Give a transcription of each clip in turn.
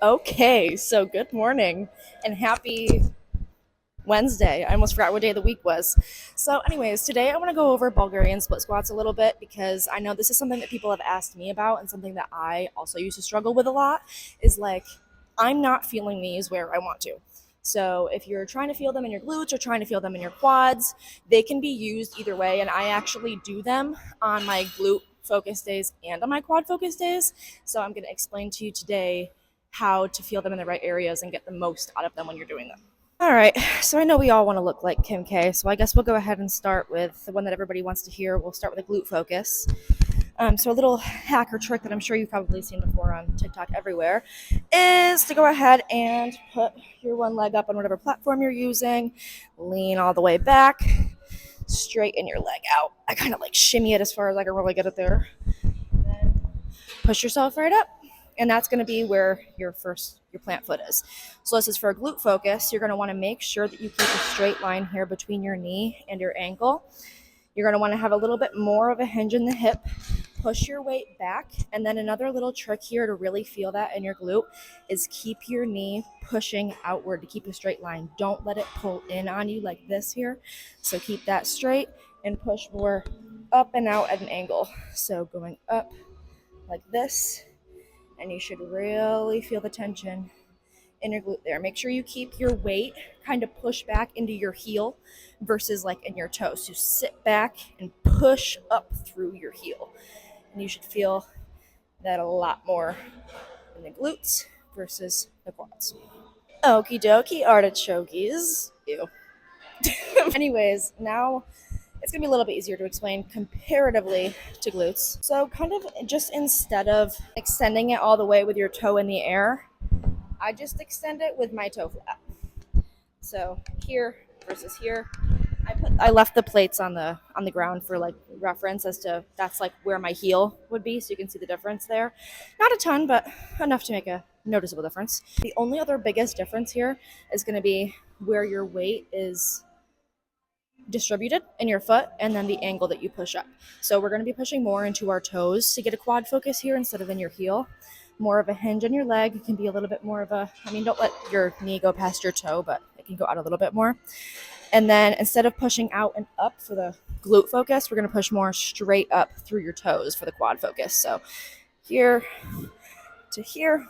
Okay, so good morning and happy Wednesday. I almost forgot what day of the week was. So, anyways, today I want to go over Bulgarian split squats a little bit because I know this is something that people have asked me about and something that I also used to struggle with a lot is like, I'm not feeling these where I want to. So, if you're trying to feel them in your glutes or trying to feel them in your quads, they can be used either way. And I actually do them on my glute focus days and on my quad focus days. So, I'm going to explain to you today how to feel them in the right areas and get the most out of them when you're doing them. All right, so I know we all want to look like Kim K, so I guess we'll go ahead and start with the one that everybody wants to hear. We'll start with a glute focus. So a little hack or trick that I'm sure you've probably seen before on TikTok everywhere is to go ahead and put your one leg up on whatever platform you're using, lean all the way back, straighten your leg out. I kind of like shimmy it as far as I can really get it there. Then push yourself right up. And that's going to be where your plant foot is. So this is for a glute focus. You're going to want to make sure that you keep a straight line here between your knee and your ankle. You're going to want to have a little bit more of a hinge in the hip. Push your weight back. And then another little trick here to really feel that in your glute is keep your knee pushing outward to keep a straight line. Don't let it pull in on you like this here. So keep that straight and push more up and out at an angle. So going up like this. And you should really feel the tension in your glute there. Make sure you keep your weight kind of pushed back into your heel versus like in your toe. So sit back and push up through your heel. And you should feel that a lot more in the glutes versus the quads. Okie dokie, artichokes. Ew. Anyways, now it's going to be a little bit easier to explain comparatively to glutes. So kind of just instead of extending it all the way with your toe in the air, I just extend it with my toe flap. So here versus here. I left the plates on the ground for like reference as to that's like where my heel would be, so you can see the difference there. Not a ton, but enough to make a noticeable difference. The only other biggest difference here is going to be where your weight is distributed in your foot and then the angle that you push up. So we're going to be pushing more into our toes to get a quad focus here instead of in your heel. More of a hinge on your leg. It can be a little bit more of a, don't let your knee go past your toe, but it can go out a little bit more. And then instead of pushing out and up for the glute focus, we're going to push more straight up through your toes for the quad focus. So here to here.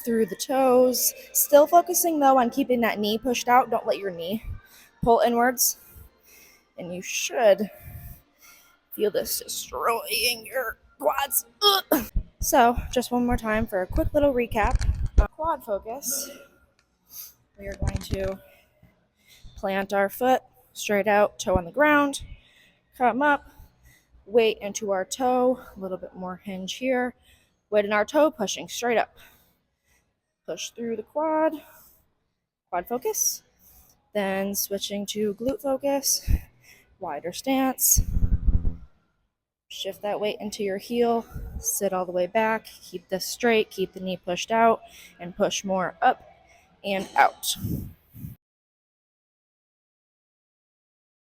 Through the toes. Still focusing though on keeping that knee pushed out. Don't let your knee pull inwards. And you should feel this destroying your quads. Ugh. So just one more time for a quick little recap. Quad focus. We are going to plant our foot straight out, toe on the ground, come up, weight into our toe, a little bit more hinge here, weight in our toe, pushing straight up. Push through the quad focus, then switching to glute focus, wider stance, shift that weight into your heel, sit all the way back, keep this straight, keep the knee pushed out, and push more up and out.